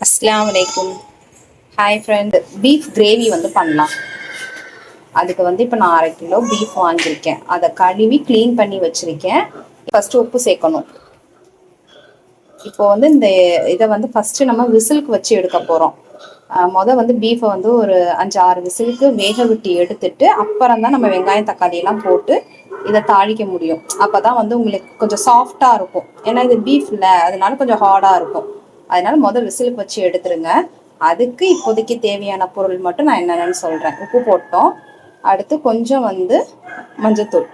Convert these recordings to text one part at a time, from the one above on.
அஸ்ஸலாமு அலைக்கும். Hi friend, beef gravy வந்து பண்ணலாம். அதுக்கு வந்து இப்போ நான் 1/2 கிலோ பீஃப் வாங்கியிருக்கேன். அதை கழுவி க்ளீன் பண்ணி வச்சுருக்கேன். ஃபஸ்ட்டு உப்பு சேர்க்கணும். இப்போ வந்து இதை வந்து ஃபஸ்ட்டு நம்ம விசிலுக்கு வச்சு எடுக்க போகிறோம். வந்து பீஃபை வந்து ஒரு 5-6 விசிலுக்கு வேக விட்டு எடுத்துட்டு அப்புறம் தான் நம்ம வெங்காயம் தக்காளியெல்லாம் போட்டு இதை தாளிக்க முடியும். அப்போ தான் வந்து உங்களுக்கு கொஞ்சம் சாஃப்டாக இருக்கும். ஏன்னா இது பீஃப் இல்லை, அதனால கொஞ்சம் ஹார்டாக இருக்கும். அதனால விசிலுக்கு வச்சு எடுத்துருங்க. அதுக்கு இப்போதைக்கு தேவையான பொருள் மட்டும் நான் என்னென்னு சொல்கிறேன். உப்பு போட்டோம். அடுத்து கொஞ்சம் வந்து மஞ்சத்தூள்,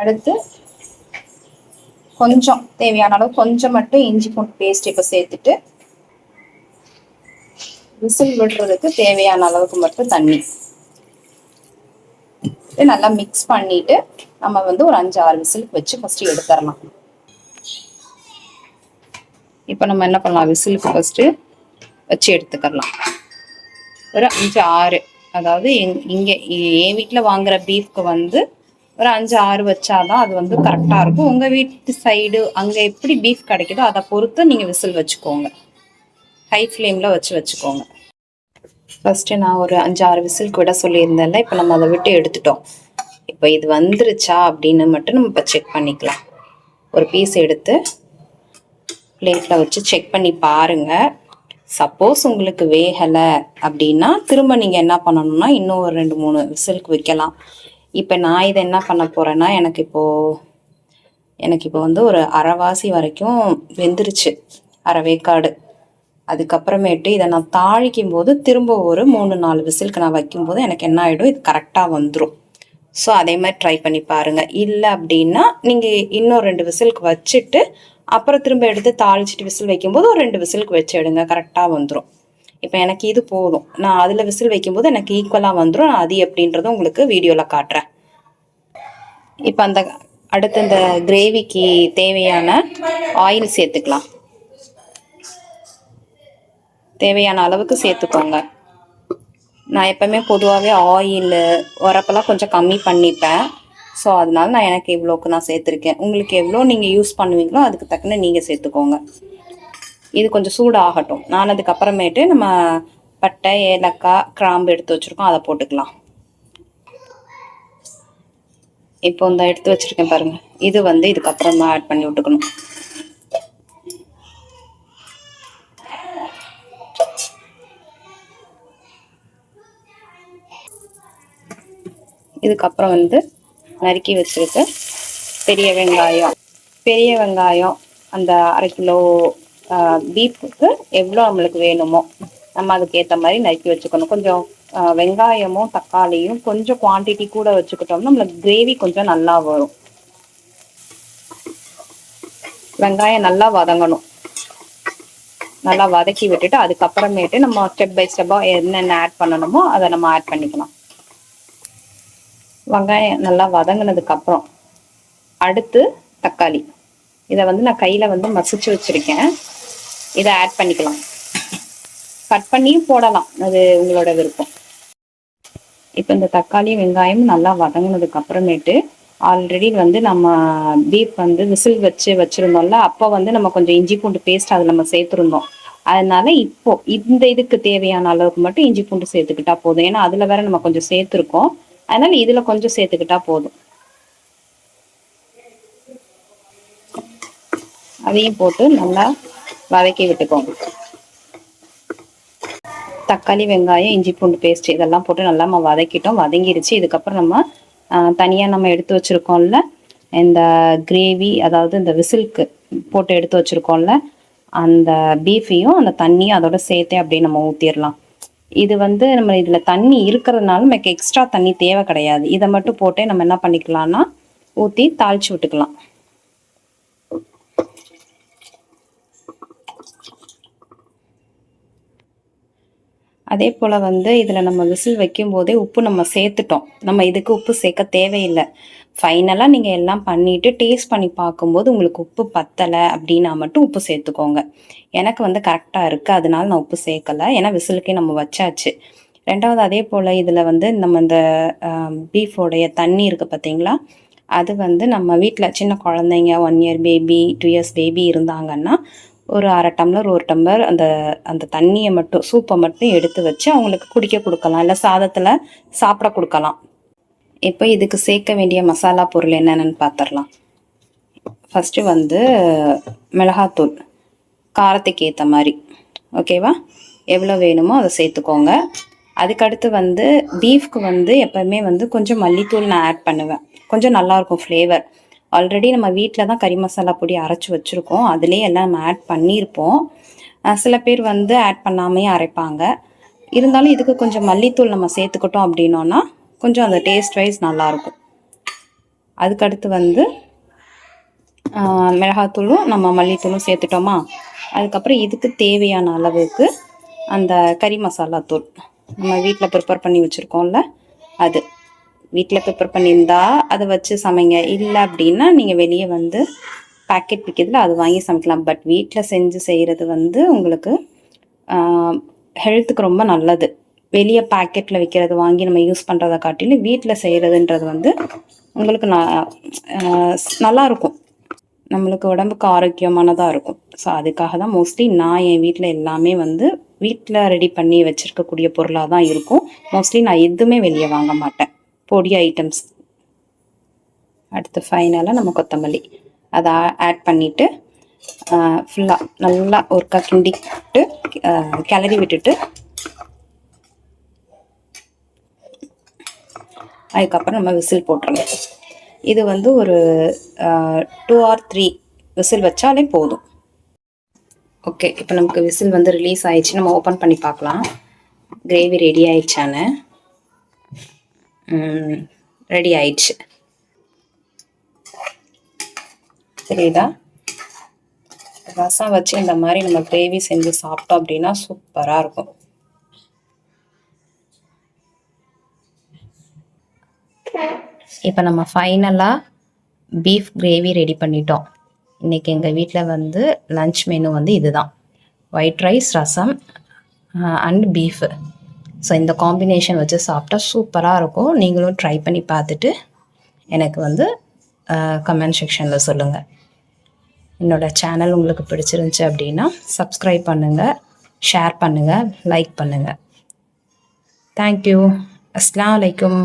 அடுத்து கொஞ்சம் தேவையான அளவு கொஞ்சம் மட்டும் இஞ்சி பூண்டு பேஸ்ட் இப்போ சேர்த்துட்டு விசில் விடுறதுக்கு தேவையான அளவுக்கு மட்டும் தண்ணி நல்லா மிக்ஸ் பண்ணிட்டு நம்ம வந்து ஒரு 5-6 விசிலுக்கு வச்சு ஃபர்ஸ்ட் எடுத்துடலாம். இப்போ நம்ம என்ன பண்ணலாம், விசிலுக்கு ஃபர்ஸ்ட் வச்சு எடுத்துக்கலாம். ஒரு 5-6, அதாவது இங்கே என் வீட்டில் வாங்குற பீஃப்க்கு வந்து ஒரு 5-6 வச்சாதான் அது வந்து கரெக்டாக இருக்கும். உங்கள் வீட்டு சைடு அங்கே எப்படி பீஃப் கிடைக்குதோ அதை பொறுத்து நீங்கள் விசில் வச்சுக்கோங்க. ஹை ஃப்ளேமில் வச்சுக்கோங்க. ஃபஸ்ட்டு நான் ஒரு 5-6 விசிலுக்கு விட சொல்லியிருந்தேன்ல, இப்போ நம்ம அதை விட்டு எடுத்துட்டோம். இப்போ இது வந்துருச்சா அப்படின்னு மட்டும் நம்ம இப்போ செக் பண்ணிக்கலாம். ஒரு பீஸ் எடுத்து பிளேட்டில் வச்சு செக் பண்ணி பாருங்கள். சப்போஸ் உங்களுக்கு வேகலை அப்படின்னா திரும்ப நீங்கள் என்ன பண்ணணும்னா இன்னும் ஒரு 2-3 விசிலுக்கு வைக்கலாம். இப்போ நான் இதை என்ன பண்ண போகிறேன்னா, எனக்கு இப்போ வந்து ஒரு அரைவாசி வரைக்கும் வெந்துருச்சு, அரை வேக்காடு. அதுக்கப்புறமேட்டு இதை நான் தாளிக்கும் போது திரும்ப ஒரு 3-4 விசிலுக்கு நான் வைக்கும்போது எனக்கு என்ன ஆகிடும், இது கரெக்டாக வந்துடும். ஸோ அதே மாதிரி ட்ரை பண்ணி பாருங்கள். இல்லை அப்படின்னா நீங்கள் இன்னும் 2 விசிலுக்கு வச்சுட்டு அப்புறம் திரும்ப எடுத்து தாளிச்சிட்டு விசில் வைக்கும்போது ஒரு 2 விசிலுக்கு வச்சு எடுங்க, கரெக்டாக வந்துடும். இப்போ எனக்கு இது போதும். நான் அதில் விசில் வைக்கும்போது எனக்கு ஈக்குவலாக வந்துடும். நான் அது எப்படின்றத உங்களுக்கு வீடியோவில் காட்டுறேன். இப்போ அடுத்து இந்த கிரேவிக்கு தேவையான ஆயில் சேர்த்துக்கலாம். தேவையான அளவுக்கு சேர்த்துக்கோங்க. நான் எப்பவுமே பொதுவாகவே ஆயில் உரப்பெல்லாம் கொஞ்சம் கம்மி பண்ணிப்பேன். ஸோ அதனால எனக்கு இவ்வளோக்கு நான் சேர்த்துருக்கேன். உங்களுக்கு எவ்வளோ நீங்கள் யூஸ் பண்ணுவீங்களோ அதுக்கு தக்கன நீங்கள் சேர்த்துக்கோங்க. இது கொஞ்சம் சூடாகட்டும். நான் அதுக்கப்புறமேட்டு நம்ம பட்டை, ஏலக்காய், கிராம்பு எடுத்து வச்சுருக்கோம், அதை போட்டுக்கலாம். இப்போ இந்த எடுத்து வச்சுருக்கேன் பாருங்கள், இது வந்து இதுக்கப்புறம் தான் ஆட் பண்ணி விட்டுக்கணும். இதுக்கப்புறம் வந்து நறுக்கி வச்சுருக்க பெரிய வெங்காயம் அந்த 1/2 கிலோ பீஃபுக்கு எவ்வளோ நம்மளுக்கு வேணுமோ நம்ம அதுக்கு ஏற்ற மாதிரி நறுக்கி வச்சுக்கணும். கொஞ்சம் வெங்காயமும் தக்காளியும் கொஞ்சம் குவான்டிட்டி கூட வச்சுக்கிட்டோம்னா நம்மளுக்கு கிரேவி கொஞ்சம் நல்லா வரும். வெங்காயம் நல்லா வதங்கணும். நல்லா வதக்கி விட்டுட்டு அதுக்கப்புறமேட்டு நம்ம ஸ்டெப் பை ஸ்டெப்பாக என்னென்ன ஆட் பண்ணணுமோ அதை நம்ம ஆட் பண்ணிக்கலாம். வெங்காயம் நல்லா வதங்கினதுக்கப்புறம் அடுத்து தக்காளி, இதை வந்து நான் கையில் வந்து மசிச்சு வச்சுருக்கேன். இதை ஆட் பண்ணிக்கலாம். கட் பண்ணியும் போடலாம், அது உங்களோட விருப்பம். இப்போ இந்த தக்காளி வெங்காயம் நல்லா வதங்கினதுக்கு அப்புறமேட்டு ஆல்ரெடி வந்து நம்ம பீஃப் வந்து விசில் வச்சுருந்தோம்ல, அப்போ வந்து நம்ம கொஞ்சம் இஞ்சி பூண்டு பேஸ்ட் அதில் நம்ம சேர்த்துருந்தோம். அதனால இப்போ இதுக்கு தேவையான அளவுக்கு மட்டும் இஞ்சி பூண்டு சேர்த்துக்கிட்டா போதும். ஏன்னா அதில் வேற நம்ம கொஞ்சம் சேர்த்துருக்கோம். அதனால இதில் கொஞ்சம் சேர்த்துக்கிட்டா போதும். அதையும் போட்டு நல்லா வதக்கி விட்டுக்கோங்க. தக்காளி வெங்காயம் இஞ்சி பூண்டு பேஸ்ட் இதெல்லாம் போட்டு நல்லா நம்ம வதக்கிட்டோம். வதங்கிருச்சு. இதுக்கப்புறம் நம்ம தனியாக நம்ம எடுத்து வச்சுருக்கோம்ல இந்த கிரேவி, அதாவது இந்த விசிலுக்கு போட்டு எடுத்து வச்சுருக்கோம்ல அந்த பீஃபையும் அந்த தண்ணியும் அதோட சேர்த்தே அப்படியே நம்ம ஊற்றிடலாம். இது வந்து நம்ம இதில் தண்ணி இருக்கிறதுனால நமக்கு எக்ஸ்ட்ரா தண்ணி தேவை கிடையாது. இதை மட்டும் போட்டே நம்ம என்ன பண்ணிக்கலாம்னா ஊற்றி தாளித்து விட்டுக்கலாம். அதே போல் வந்து இதில் நம்ம விசில் வைக்கும் போதே உப்பு நம்ம சேர்த்துட்டோம். நம்ம இதுக்கு உப்பு சேர்க்க தேவையில்லை. ஃபைனலாக நீங்கள் எல்லாம் பண்ணிவிட்டு டேஸ்ட் பண்ணி பார்க்கும்போது உங்களுக்கு உப்பு பத்தலை அப்படின்னா மட்டும் உப்பு சேர்த்துக்கோங்க. எனக்கு வந்து கரெக்டாக இருக்குது, அதனால நான் உப்பு சேர்க்கலை. ஏன்னா விசிலுக்கே நம்ம வச்சாச்சு. ரெண்டாவது அதே போல் இதில் வந்து நம்ம இந்த பீஃபோடைய தண்ணி இருக்குது பார்த்தீங்களா, அது வந்து நம்ம வீட்டில் சின்ன குழந்தைங்க 1 இயர் பேபி 2 இயர்ஸ் பேபி இருந்தாங்கன்னா ஒரு 1/2 டம்ளர் 1 டம்ளர் அந்த அந்த தண்ணியை மட்டும் சூப்பை மட்டும் எடுத்து வச்சு அவங்களுக்கு குடிக்க கொடுக்கலாம், இல்லை சாதத்தில் சாப்பிட கொடுக்கலாம். இப்போ இதுக்கு சேர்க்க வேண்டிய மசாலா பொருள் என்னென்னு பார்த்துடலாம். ஃபஸ்ட்டு வந்து மிளகாத்தூள் காரத்துக்கு ஏற்ற மாதிரி, ஓகேவா, எவ்வளோ வேணுமோ அதை சேர்த்துக்கோங்க. அதுக்கடுத்து வந்து பீஃப்க்கு வந்து எப்போவுமே வந்து கொஞ்சம் மல்லித்தூள் நான் ஆட் பண்ணுவேன், கொஞ்சம் நல்லாயிருக்கும் ஃப்ளேவர். ஆல்ரெடி நம்ம வீட்டில் தான் கறி மசாலா பொடி அரைச்சி வச்சுருக்கோம், அதுலேயே எல்லாம் நம்ம ஆட் பண்ணியிருப்போம். சில பேர் வந்து ஆட் பண்ணாமையே அரைப்பாங்க. இருந்தாலும் இதுக்கு கொஞ்சம் மல்லித்தூள் நம்ம சேர்த்துக்கிட்டோம் அப்படின்னோன்னா கொஞ்சம் அந்த டேஸ்ட் வைஸ் நல்லாயிருக்கும். அதுக்கடுத்து வந்து மிளகாத்தூளும் நம்ம மல்லித்தூளும் சேர்த்துட்டோமா, அதுக்கப்புறம் இதுக்கு தேவையான அளவுக்கு அந்த கறி மசாலா தூள் நம்ம வீட்டில் ப்ரிப்பேர் பண்ணி வச்சுருக்கோம்ல, அது வீட்டில் ப்ரிப்பேர் பண்ணியிருந்தா அதை வச்சு சமைங்க. இல்லை அப்படின்னா நீங்கள் வெளியே வந்து பேக்கெட் விற்கிறதுல அது வாங்கி சமைக்கலாம். பட் வீட்டில் செஞ்சு செய்கிறது வந்து உங்களுக்கு ஹெல்த்துக்கு ரொம்ப நல்லது. வெளியே பேக்கெட்டில் விற்கிறது வாங்கி நம்ம யூஸ் பண்ணுறதை காட்டிலும் வீட்டில் செய்கிறதுன்றது வந்து உங்களுக்கு நல்லாயிருக்கும், நம்மளுக்கு உடம்புக்கு ஆரோக்கியமானதாக இருக்கும். ஸோ அதுக்காக தான் மோஸ்ட்லி நான் என் வீட்டில் எல்லாமே வந்து வீட்டில் ரெடி பண்ணி வச்சுருக்கக்கூடிய பொருளாக தான் இருக்கும். மோஸ்ட்லி நான் எதுவுமே வெளியே வாங்க மாட்டேன், பொடி ஐட்டம்ஸ். அடுத்து ஃபைனலாக நம்ம கொத்தமல்லி அதை ஆட் பண்ணிவிட்டு ஃபுல்லாக நல்லா ஒருக்கா கிண்டிட்டு கிளறி விட்டுட்டு அதுக்கப்புறம் நம்ம விசில் போட்டுருங்க. இது வந்து ஒரு 2 or 3 விசில் வச்சாலே போதும். ஓகே, இப்போ நமக்கு விசில் வந்து ரிலீஸ் ஆயிடுச்சு. நம்ம ஓப்பன் பண்ணி பார்க்கலாம் கிரேவி ரெடி ஆயிடுச்சான்னு. ரெடி ஆயிடுச்சு, தெரியுதா? ரசம் வச்சு இந்த மாதிரி நம்ம கிரேவி செஞ்சு சாப்பிட்டோம் அப்படின்னா சூப்பராக இருக்கும். இப்போ நம்ம ஃபைனலாக பீஃப் கிரேவி ரெடி பண்ணிட்டோம். இன்றைக்கி எங்கள் வீட்டில் வந்து லன்ச் மெனு வந்து இதுதான், white rice, rasam and beef. So இந்த காம்பினேஷன் வச்சு சாப்பிட்டா சூப்பராக இருக்கும். நீங்களும் ட்ரை பண்ணி பார்த்துட்டு எனக்கு வந்து கமெண்ட் செக்ஷனில் சொல்லுங்கள். என்னோடய சேனல் உங்களுக்கு பிடிச்சிருந்துச்சி அப்படின்னா சப்ஸ்கிரைப் பண்ணுங்கள், ஷேர் பண்ணுங்கள், லைக் பண்ணுங்கள். தேங்க்யூ. அஸ்ஸலாமு அலைக்கும்.